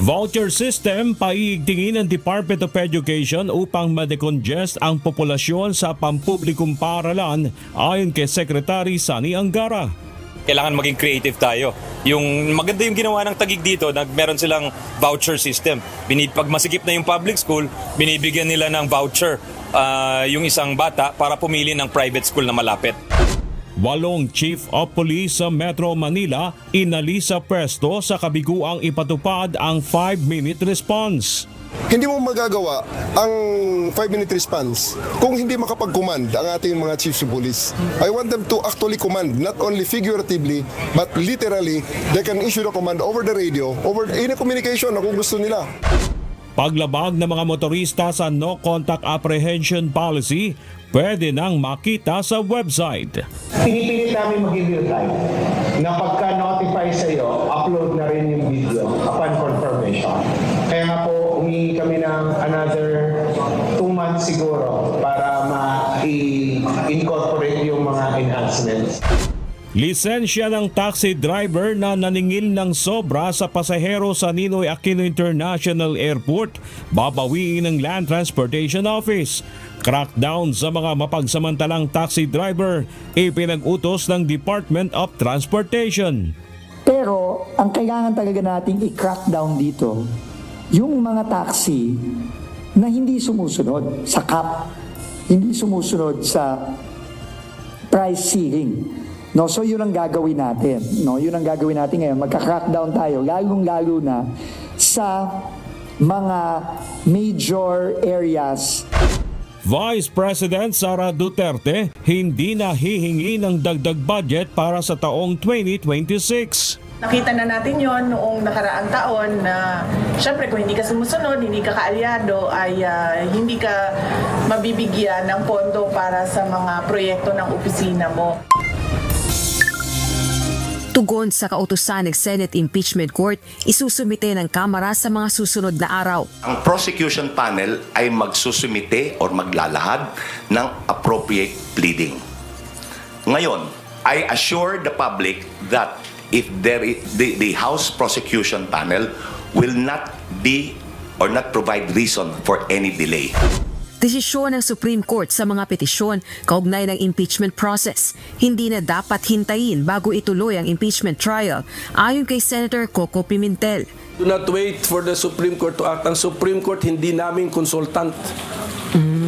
Voucher system paiigtingin ng Department of Education upang ma-decongest ang populasyon sa pampublikong paaralan ayon kay Secretary Sani Angara. Kailangan maging creative tayo. Yung maganda yung ginawa ng Taguig dito, meron silang voucher system. Pag masikip na yung public school, binibigyan nila ng voucher yung isang bata para pumili ng private school na malapit. 8 Chief of Police sa Metro Manila inalis sa pwesto sa kabiguang ipatupad ang 5-minute response. Hindi mo magagawa ang 5-minute response kung hindi makapag-command ang ating mga chiefs of police. I want them to actually command, not only figuratively, but literally, they can issue the command over the radio, over any communication na kung gusto nila. Paglabag ng mga motorista sa no contact apprehension policy, pwede nang makita sa website. Pinipilit namin maging real time na pagka-notify sa iyo, upload na rin yung video upon confirmation. Kaya nga po, humingi kami ng another 2 months siguro para ma-incorporate yung mga enhancements. Lisensya ng taxi driver na naningil ng sobra sa pasahero sa Ninoy Aquino International Airport, babawiin ng Land Transportation Office. Crackdown sa mga mapagsamantalang taxi driver, ipinag-utos ng Department of Transportation. Pero ang kailangan talaga nating i-crackdown dito, yung mga taxi na hindi sumusunod sa cap, hindi sumusunod sa price ceiling. No, so yun ang gagawin natin. No, yun ang gagawin natin ngayon. Magka-crackdown tayo, lalong-lalo na sa mga major areas. Vice President Sara Duterte hindi na hihingi ng dagdag budget para sa taong 2026. Nakita na natin yon noong nakaraang taon na syempre kung hindi ka sumusunod, hindi ka kaalyado, ay hindi ka mabibigyan ng pondo para sa mga proyekto ng opisina mo. Tugon sa kautusan ng Senate Impeachment Court, isusumite ng Kamara sa mga susunod na araw. Ang prosecution panel ay magsusumite o maglalahad ng appropriate pleading. Ngayon, I assure the public that if the House prosecution panel will not be or not provide reason for any delay. Desisyon ng Supreme Court sa mga petisyon kaugnay ng impeachment process. Hindi na dapat hintayin bago ituloy ang impeachment trial, ayon kay Senator Coco Pimentel. Do not wait for the Supreme Court to act. Ang Supreme Court hindi namin consultant.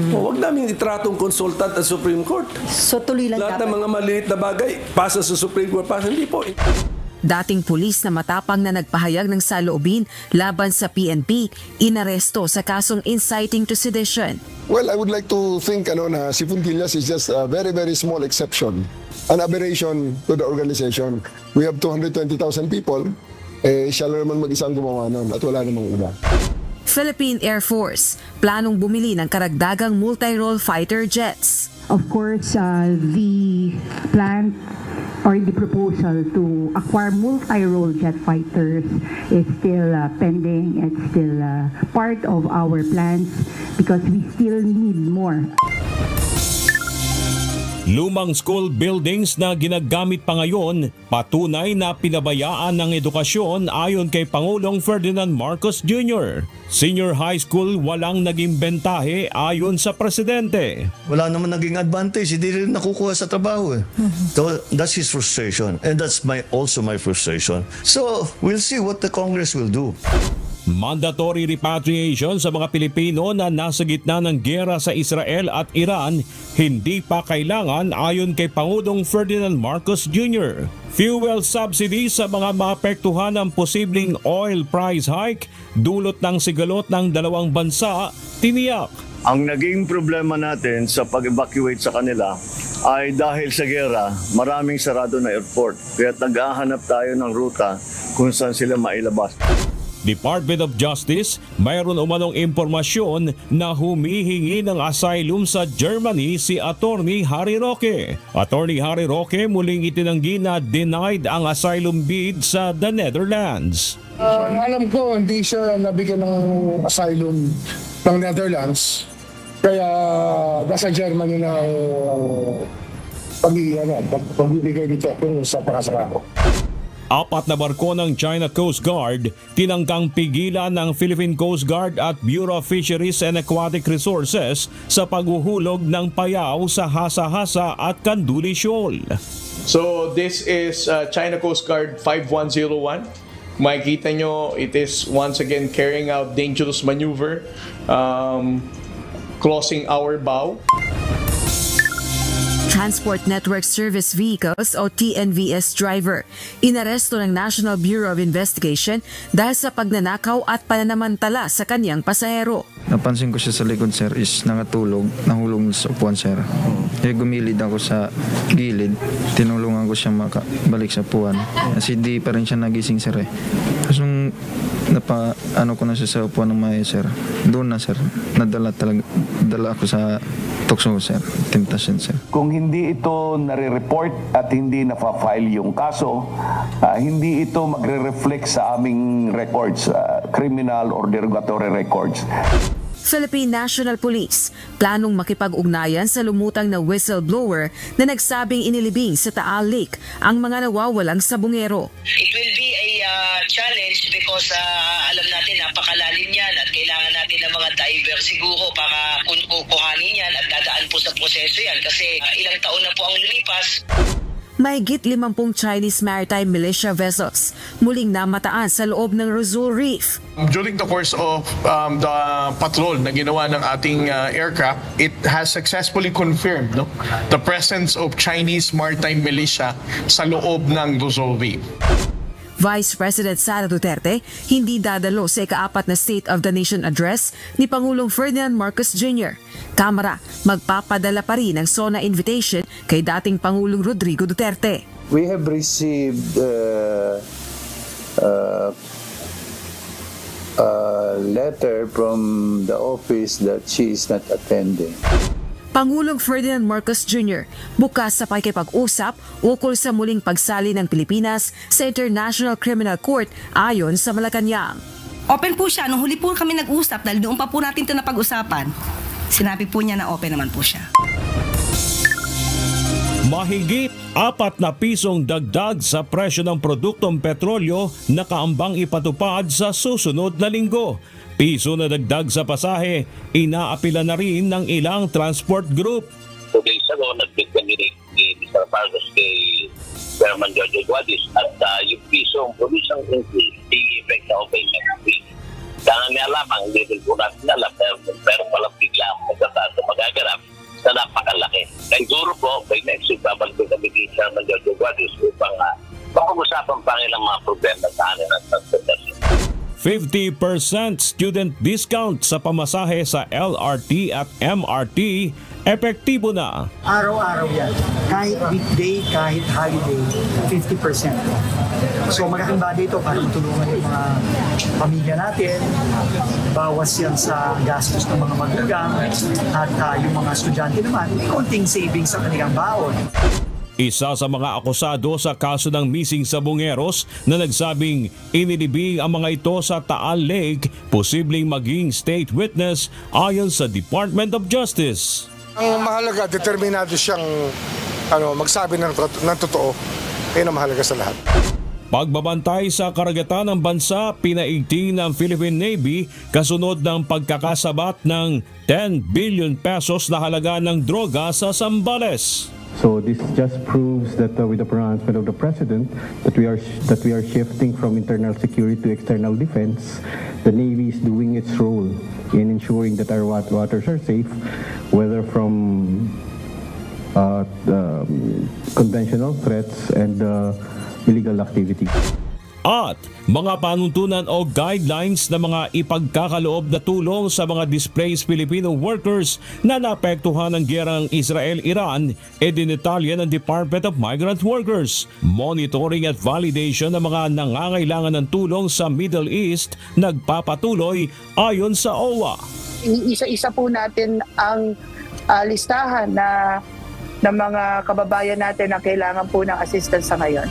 Huwag namin itratong consultant ang Supreme Court. So tuloy lang lahat ng mga maliit na bagay, pasa sa Supreme Court, pasa hindi po. Dating pulis na matapang na nagpahayag ng saloobin laban sa PNP, inaresto sa kasong inciting to sedition. Well, I would like to think na si Puntillas is just a very, very small exception. An aberration to the organization. We have 220,000 people. Siya lang naman mag-isang gumawa nun at wala namang iba. Philippine Air Force, planong bumili ng karagdagang multi-role fighter jets. Of course, the plan or the proposal to acquire multi-role jet fighters is still pending. It's still part of our plans because we still need more. Lumang school buildings na ginagamit pa ngayon, patunay na pinabayaan ng edukasyon ayon kay Pangulong Ferdinand Marcos Jr. Senior high school walang naging bentahe ayon sa presidente. Wala naman naging advantage, hindi rin nakukuha sa trabaho. So that's his frustration and that's also my frustration. So we'll see what the Congress will do. Mandatory repatriation sa mga Pilipino na nasa gitna ng giyera sa Israel at Iran hindi pa kailangan ayon kay Pangulong Ferdinand Marcos Jr. Fuel subsidy sa mga maapektuhan ng posibleng oil price hike dulot ng sigalot ng dalawang bansa, tiniyak. Ang naging problema natin sa pag-evacuate sa kanila ay dahil sa giyera, maraming sarado na airport. Kaya naghahanap tayo ng ruta kung saan sila mailabas. Department of Justice, mayroon umanong impormasyon na humihingi ng asylum sa Germany si Attorney Harry Roque. Attorney Harry Roque muling itinanggi na denied ang asylum bid sa the Netherlands. Alam ko hindi siya nabigyan ng asylum ng Netherlands. Kaya nasa Germany na pagbibigay nito sa pakasarako. 4 na barko ng China Coast Guard tinangkang pigilan ng Philippine Coast Guard at Bureau of Fisheries and Aquatic Resources sa paghuhulog ng payaw sa Hasa-Hasa at Kanduli Shoal. So this is China Coast Guard 5101. Makikita nyo, it is once again carrying out dangerous maneuver, crossing our bow. Transport Network Service Vehicles o TNVS driver. Inaresto ng National Bureau of Investigation dahil sa pagnanakaw at pananamantala sa kanyang pasahero. Napansin ko siya sa likod, sir, is nakatulog, nahulog sa upuan, sir. Gumilid ako sa gilid, tinulungan ko siya makabalik sa upuan. Kasi di pa rin siya nagising, sir. Tapos nung ko na siya sa upuan ng may, sir, doon na, sir, dala ako sa tukso, sir, temptation, sir. Kung hindi ito nare-report at hindi na-file yung kaso, hindi ito magre-reflect sa aming records, criminal or derogatory records. Philippine National Police planong makipag-ugnayan sa lumutang na whistleblower na nagsabing inilibing sa Taal Lake ang mga nawawalang sabungero. It will be a challenge because alam natin napakalalim yan at kailangan natin ng mga diver siguro para kukuhanin yan at dadaan po sa proseso yan kasi ilang taon na po ang lumipas. Mahigit 50 Chinese maritime militia vessels muling namataan sa loob ng Rizal Reef. During the course of the patrol na ginawa ng ating aircraft, it has successfully confirmed the presence of Chinese maritime militia sa loob ng Rizal Reef. Vice President Sara Duterte hindi dadalo sa ika-4 na State of the Nation address ni Pangulong Ferdinand Marcos Jr. Kamara, magpapadala pa rin ng SONA invitation kay dating Pangulong Rodrigo Duterte. We have received a letter from the office that she is not attending. Pangulong Ferdinand Marcos Jr. bukas sa pakikipag-usap ukol sa muling pagsali ng Pilipinas sa International Criminal Court ayon sa Malacanang. Open po siya. Nung huli po kami nag-usap dahil doon pa po natin ito napag-usapan, sinabi po niya na open naman po siya. Mahigit 4 na pisong dagdag sa presyo ng produktong petrolyo nakaambang ipatupad sa susunod na linggo. Piso na dagdag sa pasahe, inaapila na rin ng ilang transport group. 2 days ago, nag-bid kami ni Mr. Vargas kay Chairman Jojo Guadis at yung pisong provision increase, the effect na opinion increase. Dahil may alamang, hindi rin po natin alam, pero palang bigla ang magkataas na magaganap na napakalaki. Siguro po, by next week, babalik kami kay Chairman Jojo Guadis upang mapag-usapan pa nilang mga problema sa anin at transportation. 50% student discount sa pamasahe sa LRT at MRT, epektibo na. Araw-araw yan. Kahit weekday, kahit holiday, 50%. So malaking bagay ito para matulungan yung mga pamilya natin. Bawas yan sa gastos ng mga magulang at yung mga estudyante naman, konting savings sa kanilang baon. Isa sa mga akusado sa kaso ng missing sabungeros na nagsabing inilibing ang mga ito sa Taal Lake, posibleng maging state witness ayon sa Department of Justice. Ang mahalaga, determinado siyang magsabi ng totoo. Yan ang mahalaga sa lahat. Pagbabantay sa karagatan ng bansa, pinaigting ng Philippine Navy kasunod ng pagkakasabat ng 10 billion pesos na halaga ng droga sa Zambales. So this just proves that with the pronouncement of the President that we are shifting from internal security to external defense. The Navy is doing its role in ensuring that our waters are safe, whether from conventional threats and illegal activities. At mga panuntunan o guidelines na mga ipagkakaloob na tulong sa mga displaced Filipino workers na naapektuhan ng gerang Israel-Iran dinetalya ng Department of Migrant Workers. Monitoring at validation ng mga nangangailangan ng tulong sa Middle East nagpapatuloy ayon sa OWA. Isa-isa po natin ang listahan na ng mga kababayan natin na kailangan po ng assistance sa ngayon.